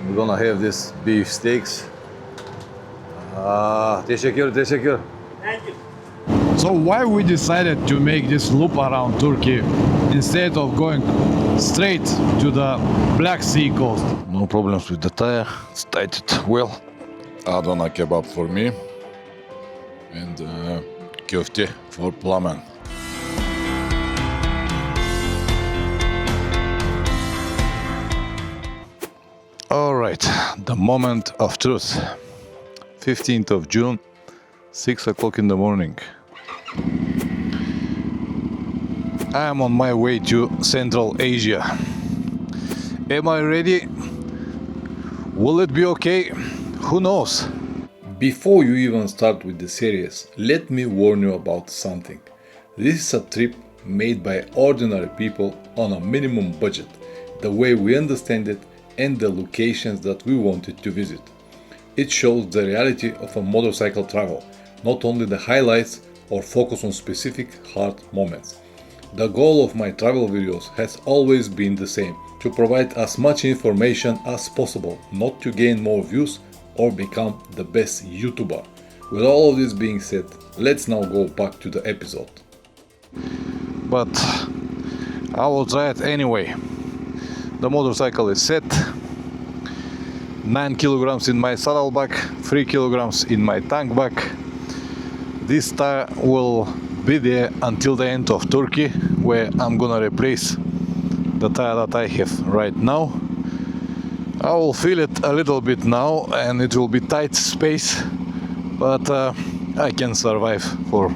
We're gonna have this beef steaks. Teşekkür. Thank you. So why we decided to make this loop around Turkey instead of going straight to the Black Sea coast? No problems with the tire. It's tightened well. Adana kebab for me. And köfte for Plamen. Alright, the moment of truth. 15th of June, 6 o'clock in the morning. I am on my way to Central Asia. Am I ready? Will it be okay? Who knows? Before you even start with the series, let me warn you about something. This is a trip made by ordinary people on a minimum budget, the way we understand it and the locations that we wanted to visit. It shows the reality of a motorcycle travel, not only the highlights or focus on specific hard moments. The goal of my travel videos has always been the same, to provide as much information as possible, not to gain more views or become the best YouTuber. With all of this being said, let's now go back to the episode. But I will try it anyway. The motorcycle is set. 9 kilograms in my saddlebag, 3 kilograms in my tank bag. This tire will be there until the end of Turkey, where I'm gonna replace the tire that I have right now. I will feel it a little bit now and it will be tight space, but I can survive for,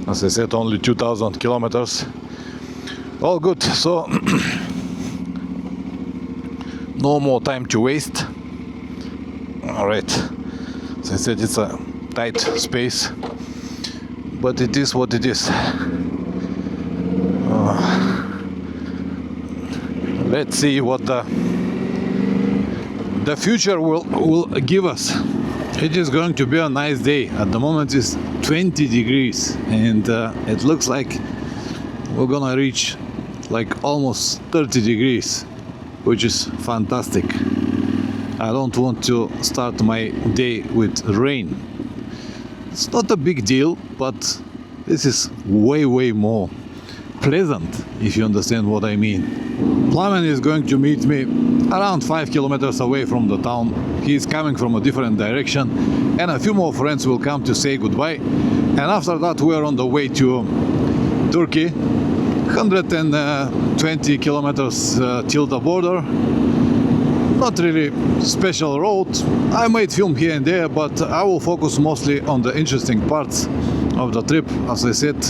as I said, only 2000 kilometers. All good, so no more time to waste. Alright, as I said, it's a tight space, but it is what it is. Let's see what the future will give us. It is going to be a nice day. At the moment it's 20 degrees and it looks like we're gonna reach like almost 30 degrees, which is fantastic. I don't want to start my day with rain. It's not a big deal, but this is way more pleasant, if you understand what I mean. Plamen is going to meet me around 5 kilometers away from the town. He is coming from a different direction, and a few more friends will come to say goodbye. And after that we are on the way to Turkey, 120 kilometers till the border. Not really special road. I might film here and there, but I will focus mostly on the interesting parts of the trip, as I said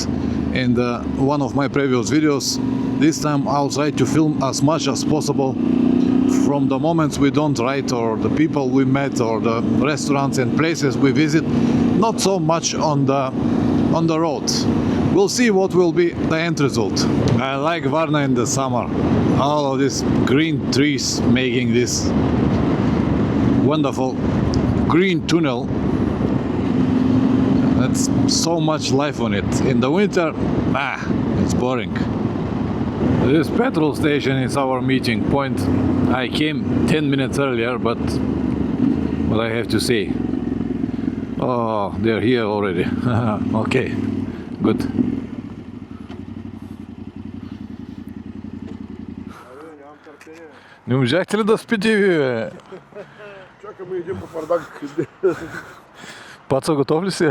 in one of my previous videos. This time I'll try to film as much as possible from the moments we don't ride, or the people we met, or the restaurants and places we visit, not so much on the road. We'll see what will be the end result. I like Varna in the summer. All of these green trees making this wonderful green tunnel. That's so much life on it. In the winter, it's boring. This petrol station is our meeting point. I came 10 minutes earlier, but what I have to say. Oh, they're here already. Okay, good. Не можахте ли да спите ви, бе? Чакаме един по пардак. Пацо, готов ли си?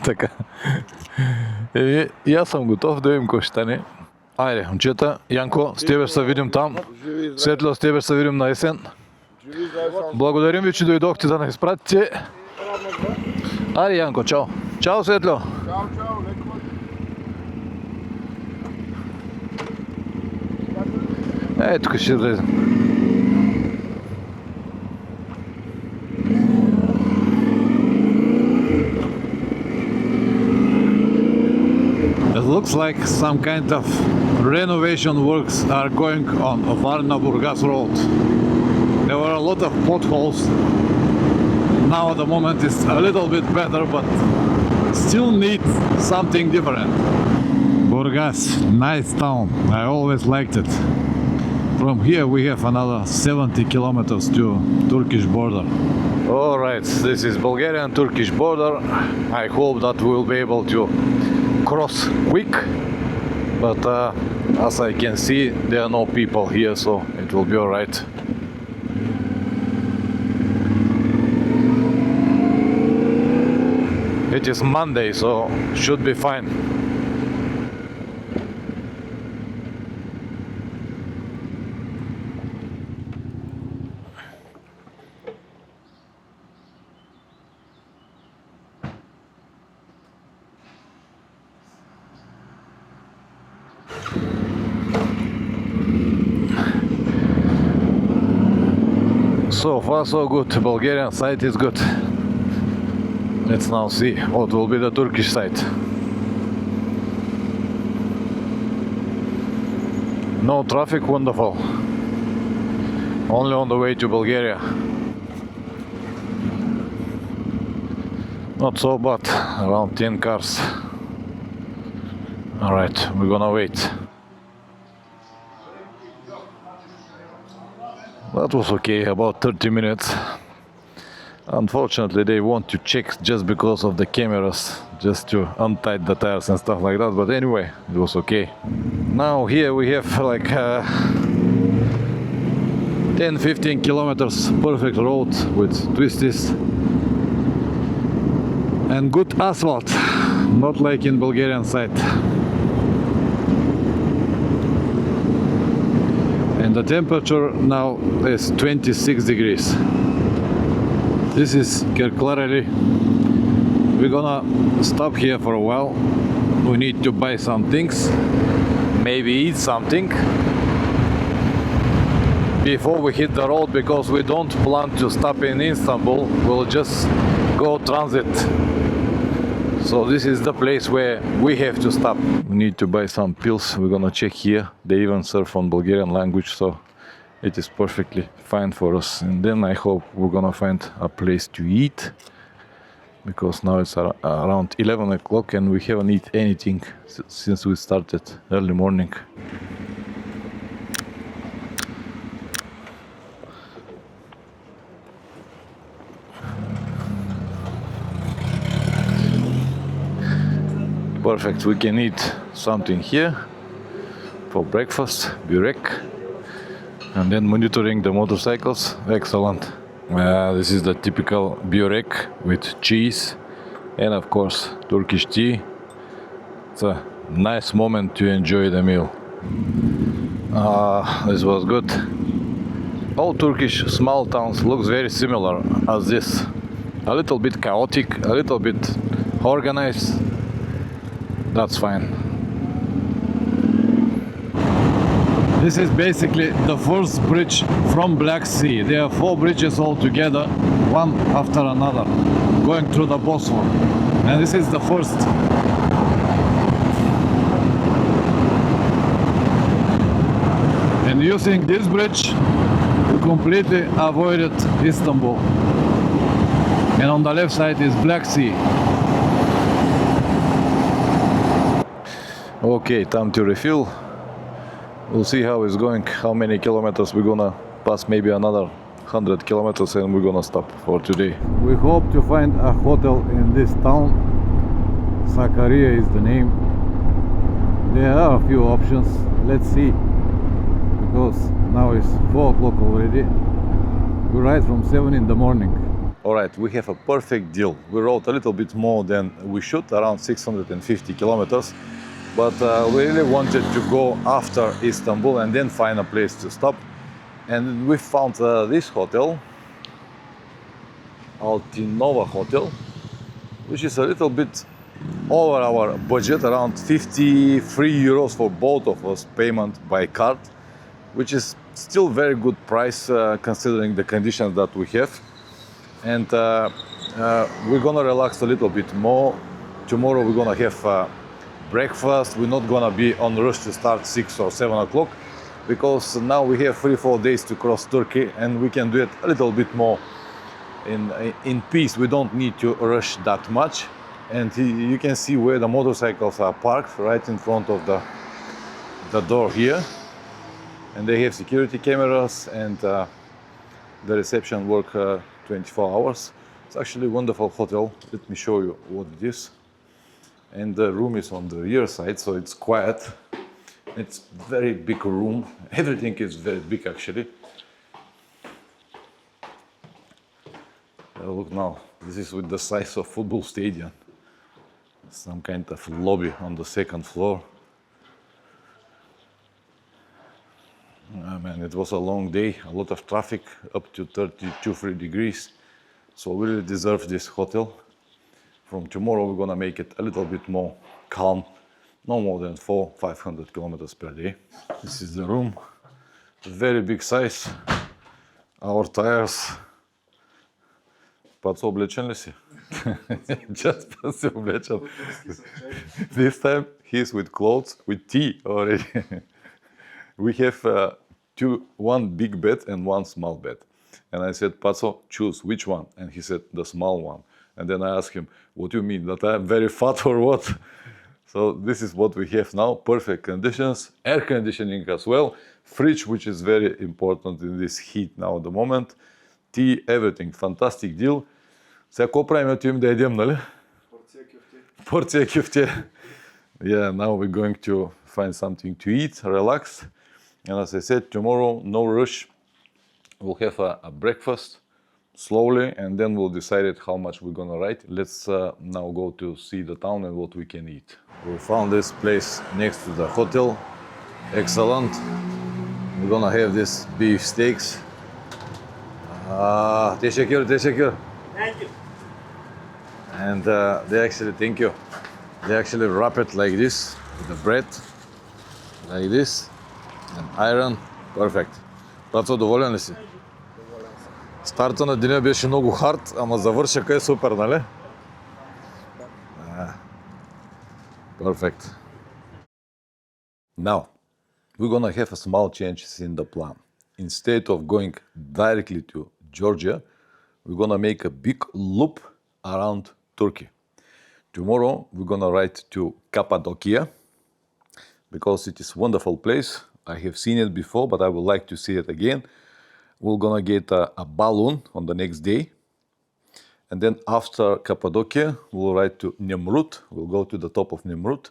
Така. И аз съм готов, да видим какво ще стане. Айде, момчета, Янко, с тебе ще се видим там. Светло, с тебе ще се видим на есен. Благодарим ви, че дойдохте да ни изпратите. Айде, Янко, чао. Чао, Светло. Чао, леко. Ей, тук ще влезе. It looks like some kind of renovation works are going on Varna-Burgas road. There were a lot of potholes. Now at the moment it's a little bit better, but still need something different. Burgas, nice town. I always liked it. From here we have another 70 kilometers to Turkish border. All right, this is Bulgarian-Turkish border. I hope that we will be able to cross quick, but as I can see, there are no people here, so it will be all right. It is Monday, so should be fine. So far so good. Bulgarian side is good. Let's now see what will be the Turkish side. No traffic, wonderful. Only on the way to Bulgaria. Not so bad, around 10 cars. Alright, we're gonna wait. That was okay, about 30 minutes. Unfortunately, they want to check just because of the cameras, just to untie the tires and stuff like that, but anyway, it was okay. Now here we have like 10-15 kilometers perfect road with twisties and good asphalt, not like in Bulgarian side. And the temperature now is 26 degrees. This is Kyrgyzstan. We're gonna stop here for a while. We need to buy some things, maybe eat something before we hit the road, because we don't plan to stop in Istanbul. We'll just go transit. So this is the place where we have to stop. We need to buy some pills. We're gonna check here. They even serve on Bulgarian language, so it is perfectly fine for us. And then I hope we're gonna find a place to eat, because now it's around 11 o'clock and we haven't eaten anything since we started early morning. Perfect, we can eat something here for breakfast, burek, and then monitoring the motorcycles. Excellent. This is the typical burek with cheese and of course Turkish tea. It's a nice moment to enjoy the meal. This was good. All Turkish small towns looks very similar as this. A little bit chaotic, a little bit organized. That's fine. This is basically the first bridge from Black Sea. There are 4 bridges all together, one after another, going through the Bosphorus. And this is the first. And using this bridge, we completely avoided Istanbul. And on the left side is Black Sea. Okay, time to refill. We'll see how it's going, how many kilometers we're gonna pass, maybe another 100 kilometers, and we're gonna stop for today. We hope to find a hotel in this town. Sakarya is the name. There are a few options. Let's see, because now it's 4 o'clock already. We ride from 7 in the morning. Alright, we have a perfect deal. We rode a little bit more than we should, around 650 kilometers. But we really wanted to go after Istanbul and then find a place to stop. And we found this hotel, Altinova Hotel, which is a little bit over our budget, around 53 euros for both of us, payment by card, which is still very good price considering the conditions that we have. And we're gonna relax a little bit more. Tomorrow we're gonna have breakfast. We're not gonna be on rush to start 6 or 7 o'clock, because now we have 3-4 days to cross Turkey and we can do it a little bit more in peace. We don't need to rush that much. And you can see where the motorcycles are parked, right in front of the door here. and they have security cameras, and the reception work 24 hours. It's actually a wonderful hotel. Let me show you what it is. And the room is on the rear side, so it's quiet. It's very big room. Everything is very big actually. Look now, this is with the size of football stadium. Some kind of lobby on the second floor. Man, it was a long day, a lot of traffic, up to 32 degrees. So we really deserve this hotel. From tomorrow we're gonna make it a little bit more calm, no more than 400-500 kilometers per day. This is the room, very big size. Our tires. Pats облечен ли си? Just Pats си облечен. This time he's with clothes, with tea already. We have one big bed and one small bed. And I said, Patso, choose which one? And he said, the small one. And then I asked him, what do you mean, that I'm very fat or what? So this is what we have now, perfect conditions, air conditioning as well, fridge, which is very important in this heat now at the moment, tea, everything, fantastic deal. Сега какво правим, ето им да едем, нали? Порция кюфте. Yeah, now we're going to find something to eat, relax. And as I said, tomorrow, no rush. We'll have a breakfast slowly, and then we'll decide how much we're gonna ride. Let's now go to see the town and what we can eat. We found this place next to the hotel. Excellent. We're gonna have this beef steaks. Teşekkür. Thank you. And thank you. They actually wrap it like this with the bread, like this, and iron. Perfect. Пацо, доволен ли си? Старта на деня беше много хард, ама завършъка е супер, нали? Perfect. Now, we're gonna have a small change in the plan. Instead of going directly to Georgia, we're gonna make a big loop around Turkey. Tomorrow, we're gonna ride to Cappadocia because it is a wonderful place. I have seen it before, but I would like to see it again. We're gonna get a balloon on the next day. And then after Cappadocia, we'll ride to Nemrut. We'll go to the top of Nemrut.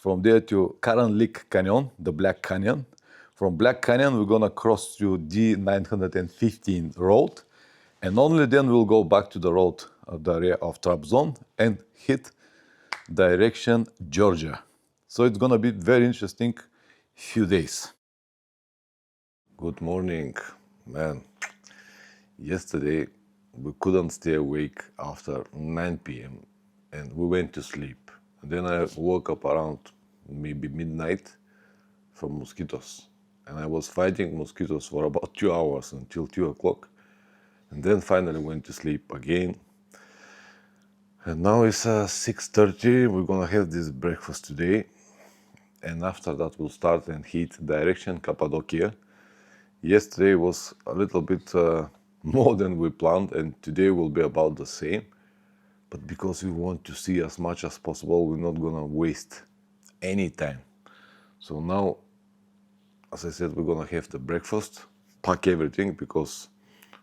From there to Karanlik Canyon, the Black Canyon. From Black Canyon, we're gonna cross to D915 road. And only then we'll go back to the road of the area of Trabzon and hit direction Georgia. So it's gonna be very interesting few days. Good morning, man. Yesterday we couldn't stay awake after 9 p.m. and we went to sleep. And then I woke up around maybe midnight from mosquitoes. And I was fighting mosquitoes for about 2 hours until 2 o'clock. And then finally went to sleep again. And now it's 6:30. We're gonna have this breakfast today. And after that we'll start and hit direction Cappadocia. Yesterday was a little bit more than we planned, and today will be about the same. But because we want to see as much as possible, we're not gonna waste any time. So now, as I said, we're gonna have the breakfast, pack everything, because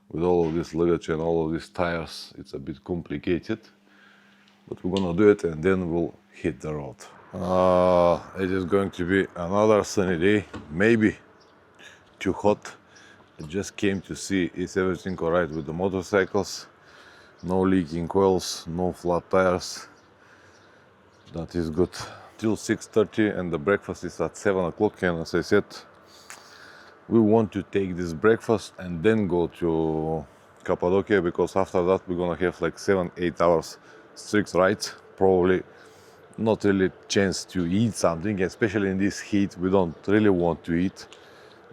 with all of this luggage and all of these tires, it's a bit complicated. But we're gonna do it, and then we'll hit the road. It is going to be another sunny day, maybe too hot. I just came to see is everything alright with the motorcycles. No leaking oils, no flat tires. That is good. Till 6:30, and the breakfast is at 7 o'clock. And as I said, we want to take this breakfast and then go to Cappadocia, because after that we're gonna have like 7-8 hours strict rides. Probably not really chance to eat something, especially in this heat. We don't really want to eat.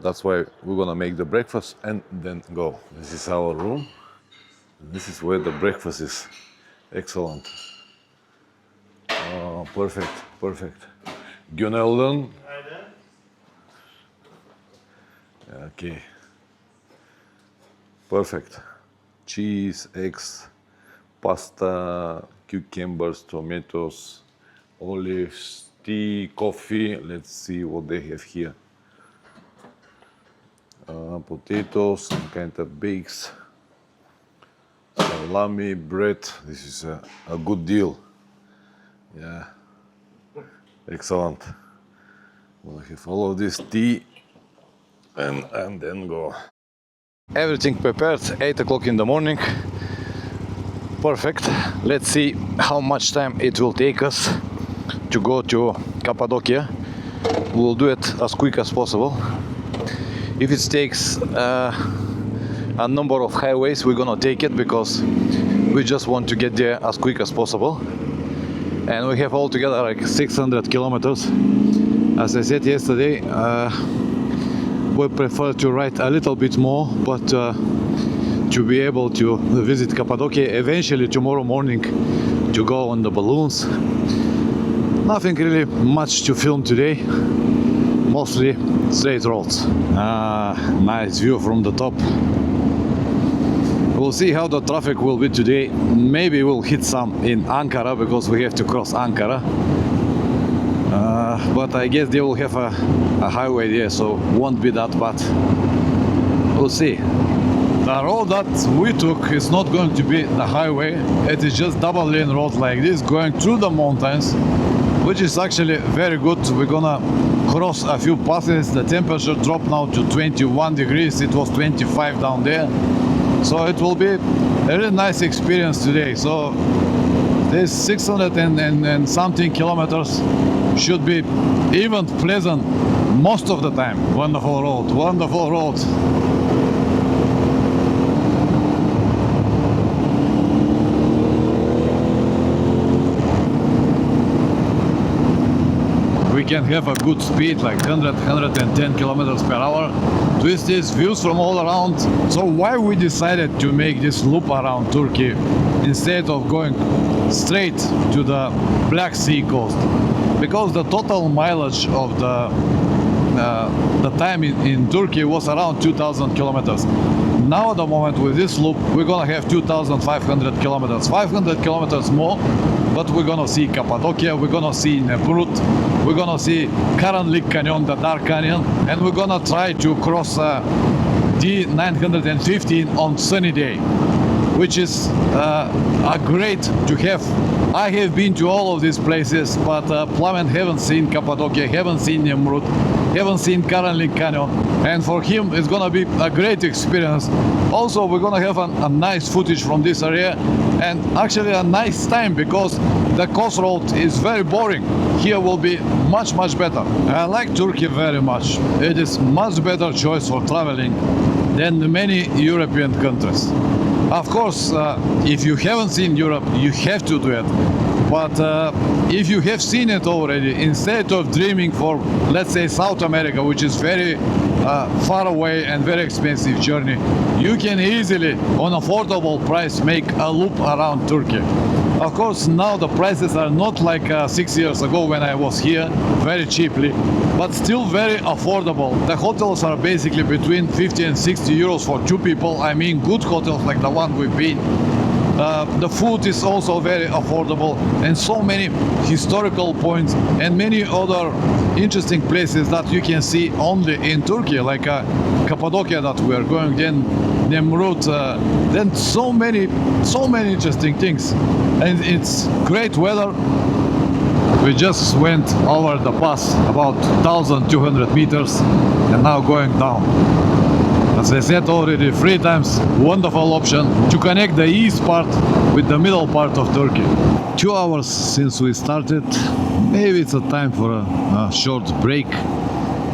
That's why we're gonna make the breakfast and then go. This is our room. This is where the breakfast is. Excellent. Oh, perfect. Günaydın. Okay. Perfect. Cheese, eggs, pasta, cucumbers, tomatoes, olives, tea, coffee. Let's see what they have here. Potatoes, some kind of bakes, salami, bread. This is a good deal. Yeah, excellent. We'll have all of this tea and then go. Everything prepared, 8 o'clock in the morning. Perfect. Let's see how much time it will take us to go to Cappadocia. We'll do it as quick as possible. If it takes a number of highways, we're gonna take it because we just want to get there as quick as possible. And we have altogether like 600 kilometers. As I said yesterday, we prefer to ride a little bit more, but to be able to visit Cappadocia eventually tomorrow morning, to go on the balloons. Nothing really much to film today, mostly straight roads. Nice view from the top. We'll see how the traffic will be today. Maybe we'll hit some in Ankara because we have to cross Ankara. But I guess they will have a highway there, so won't be that bad. We'll see. The road that we took is not going to be the highway. It is just double lane road like this, going through the mountains, which is actually very good. We're gonna cross a few passes. The temperature dropped now to 21 degrees. It was 25 down there. So it will be a really nice experience today. So this 600 and something kilometers should be even pleasant most of the time. Wonderful road, wonderful road. We can have a good speed like 110 kilometers per hour. With these views from all around. So why we decided to make this loop around Turkey instead of going straight to the Black Sea coast? Because the total mileage of the time in Turkey was around 2,000 kilometers. Now at the moment with this loop we're gonna have 2,500 kilometers, 500 kilometers more, but we're gonna see Cappadocia, we're gonna see Nemrut, we're gonna see Karanlık Canyon, the Dark Canyon, and we're gonna try to cross D915 on sunny day, which is a great to have. I have been to all of these places, but Plamen haven't seen Cappadocia, haven't seen Nemrut, haven't seen Karanlık Canyon, and for him it's gonna be a great experience. Also, we're gonna have a nice footage from this area, and actually a nice time because the coast road is very boring. Here will be much better. I like Turkey very much. It is much better choice for traveling than many European countries. Of course, if you haven't seen Europe, you have to do it. But if you have seen it already, instead of dreaming for, let's say, South America, which is very far away and very expensive journey, you can easily, on affordable price, make a loop around Turkey. Of course, now the prices are not like 6 years ago when I was here, very cheaply, but still very affordable. The hotels are basically between 50 and 60 euros for two people. I mean, good hotels like the one we've been. The food is also very affordable, and so many historical points and many other interesting places that you can see only in Turkey, like Cappadocia that we are going, then Nemrut, then so many interesting things, and it's great weather. We just went over the pass about 1,200 meters and now going down. As I said already 3 times, wonderful option to connect the east part with the middle part of Turkey. 2 hours since we started, maybe it's a time for a short break,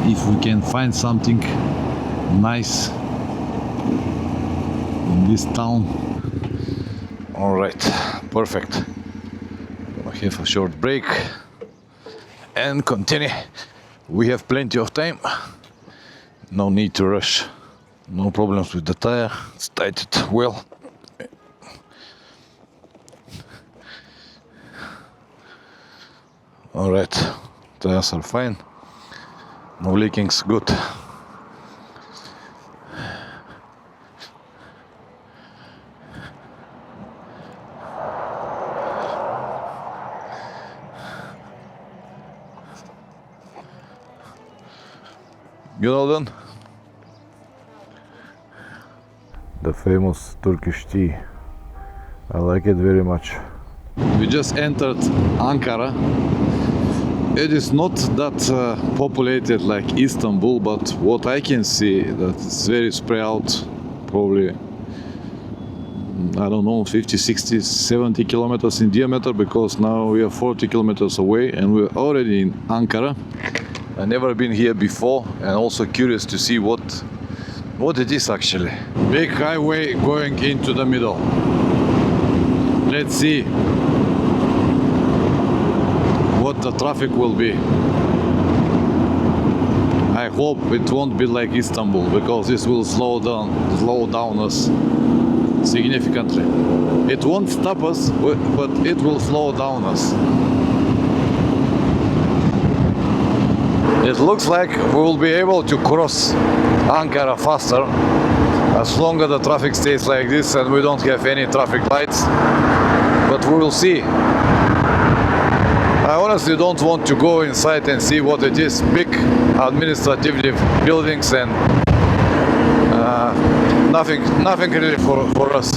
if we can find something nice in this town. Alright, perfect. We'll have a short break and continue. We have plenty of time, no need to rush. No problems with the tire, it's tightened well. Alright, tires are fine, no leakings, good. You all done? famous Turkish tea. I like it very much. We just entered Ankara. It is not that populated like Istanbul, but what I can see that it's very spread out, probably I don't know, 50, 60, 70 kilometers in diameter, because now we are 40 kilometers away and we're already in Ankara. I've never been here before and also curious to see what it is actually. Big highway going into the middle. Let's see what the traffic will be. I hope it won't be like Istanbul, because this will slow down us significantly. It won't stop us, but it will slow down us. It looks like we will be able to cross Ankara faster as long as the traffic stays like this and we don't have any traffic lights, but we will see. I honestly don't want to go inside and see what it is. Big administrative buildings and nothing really for us.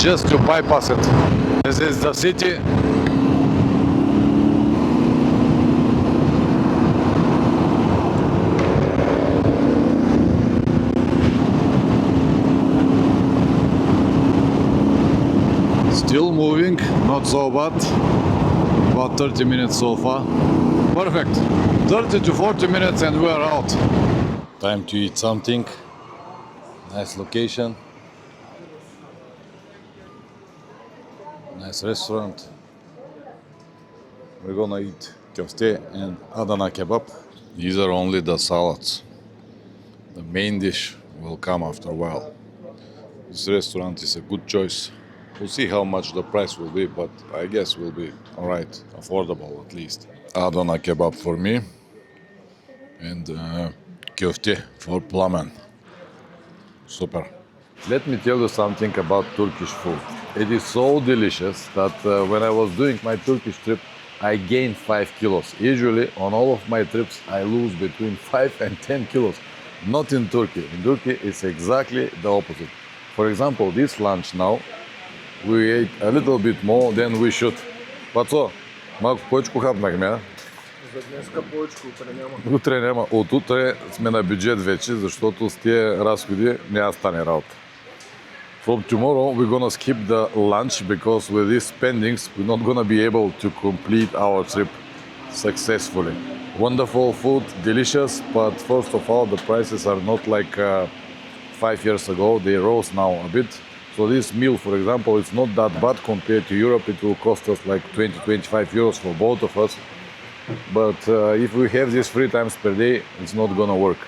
Just to bypass it. This is the city. Still moving, not so bad. About 30 minutes so far. Perfect. 30 to 40 minutes and we are out. Time to eat something. Nice location. Nice restaurant. We're gonna eat köfte and Adana kebab. These are only the salads. The main dish will come after a while. This restaurant is a good choice. We'll see how much the price will be, but I guess will be alright, affordable at least. Adana kebab for me and köfte for Plamen. Super. Let me tell you something about Turkish food. It is so delicious that when I was doing my Turkish trip, I gained 5 kilos. Usually on all of my trips, I lose between 5 and 10 kilos. Not in Turkey. In Turkey, it's exactly the opposite. For example, this lunch now, we ate a little bit more than we should. Пацо, малко повече хапнахме, а? За днеска повече утре няма. Утре няма. От утре сме на бюджет вече, защото с тия разходи няма да стане работа. From tomorrow we're gonna skip the lunch because with these spendings we're not gonna be able to complete our trip successfully. Wonderful food, delicious, but first of all the prices are not like 5 years ago. They rose now a bit. So this meal, for example, it's not that bad compared to Europe. It will cost us like 20-25 euros for both of us. But if we have this 3 times per day, it's not gonna work.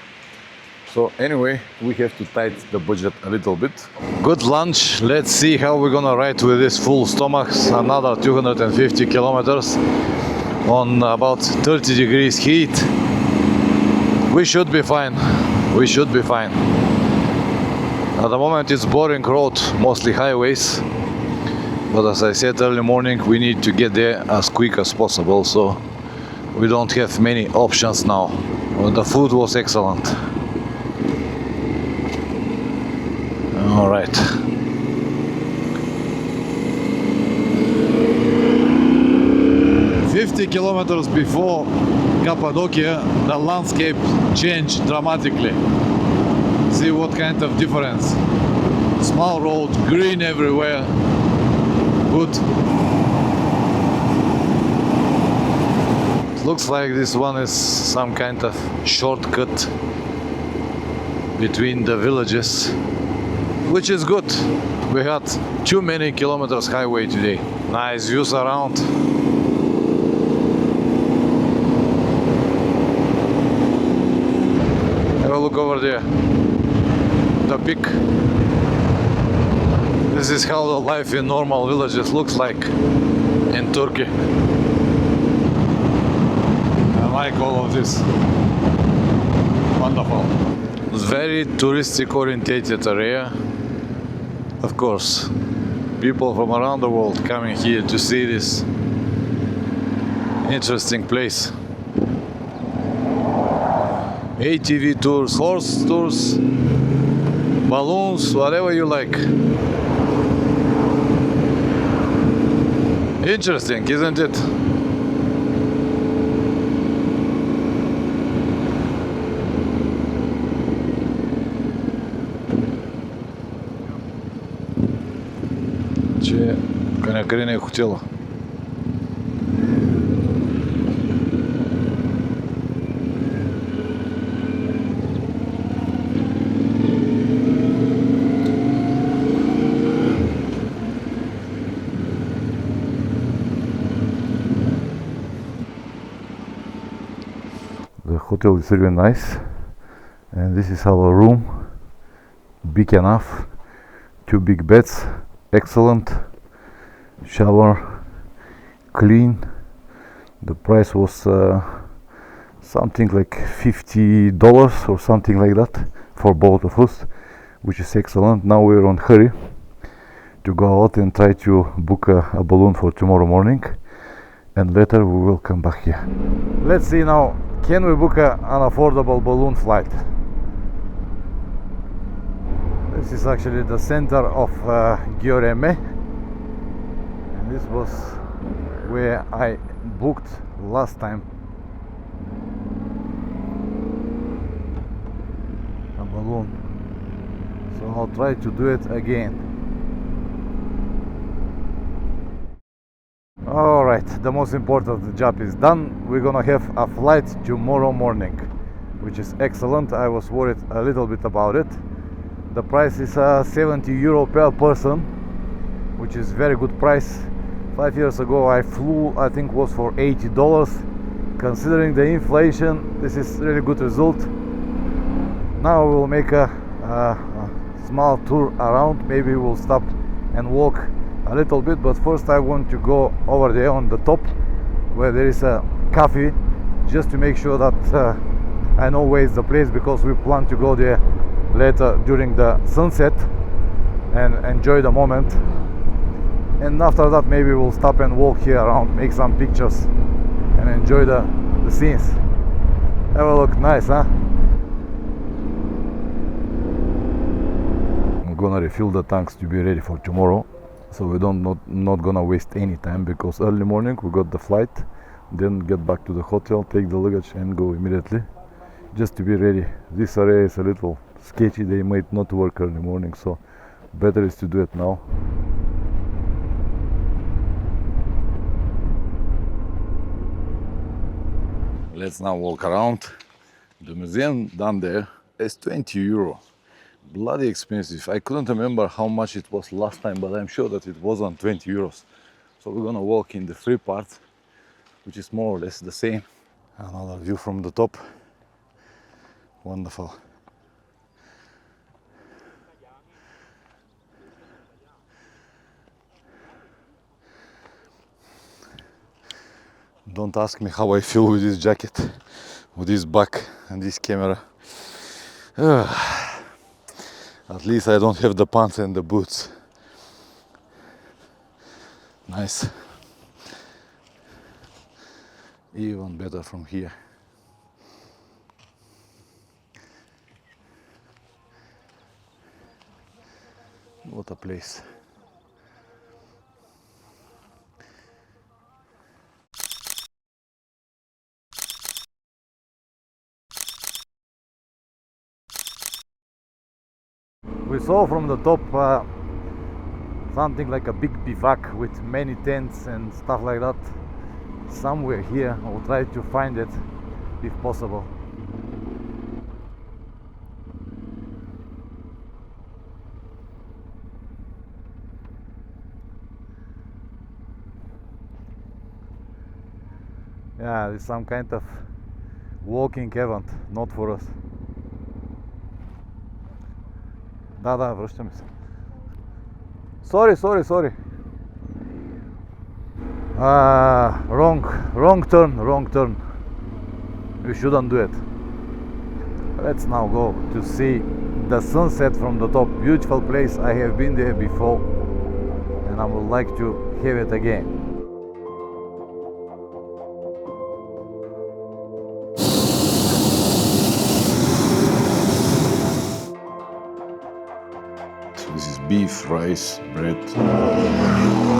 So anyway, we have to tighten the budget a little bit. Good lunch. Let's see how we're gonna ride with this full stomachs. Another 250 kilometers on about 30 degrees heat. We should be fine. We should be fine. At the moment it's boring road, mostly highways. But as I said early morning, we need to get there as quick as possible. So we don't have many options now. The food was excellent. All right. "50 kilometers before Cappadocia, the landscape changed dramatically. See what kind of difference. Small road, green everywhere. Good. It looks like this one is some kind of shortcut between the villages, which is good. We had too many kilometers highway today. Nice views around. Have a look over there. The peak. This is how the life in normal villages looks like in Turkey. I like all of this. Wonderful. It's very touristic oriented area. Of course, people from around the world coming here to see this interesting place. ATV tours, horse tours, balloons, whatever you like. Interesting, isn't it? Ce коня не хотела. The hotel is really nice, and this is our room. Big enough, 2 big beds, excellent shower, clean. The price was something like $50 or something like that for both of us, which is excellent. Now we're on hurry to go out and try to book a balloon for tomorrow morning, and later we will come back here. Let's see now, can we book an affordable balloon flight? This is actually the center of Göreme, and this was where I booked last time a balloon, so I'll try to do it again. Alright, the most important job is done. We're gonna have a flight tomorrow morning, which is excellent. I was worried a little bit about it. The price is €70 per person, which is very good price. 5 years ago I flew, I think was for $80. Considering the inflation, this is really good result. Now we'll make a small tour around. Maybe we'll stop and walk a little bit, but first I want to go over there on the top where there is a cafe, just to make sure that I know where is the place, because we plan to go there later during the sunset and enjoy the moment. And after that maybe we'll stop and walk here around, make some pictures and enjoy the scenes. Have a look, nice, huh? I'm gonna refill the tanks to be ready for tomorrow, so we not gonna waste any time, because early morning we got the flight, then get back to the hotel, take the luggage and go immediately, just to be ready. This area is a little sketchy, they might not work early morning, so better is to do it now. Let's now walk around the museum down there. It's €20. Bloody expensive. I couldn't remember how much it was last time, but I'm sure that it wasn't €20. So we're gonna walk in the free part, which is more or less the same. Another view from the top. Wonderful. Don't ask me how I feel with this jacket, with this back and this camera. At least I don't have the pants and the boots. Nice. Even better from here. What a place. We saw from the top something like a big bivouac with many tents and stuff like that. Somewhere here, I'll try to find it if possible. Yeah, it's some kind of walking event, not for us. Да, връщаме се. Sorry. Wrong turn. We shouldn't do it. Let's now go to see the sunset from the top. Beautiful place. I have been there before, and I would like to have it again. This is beef, rice, bread.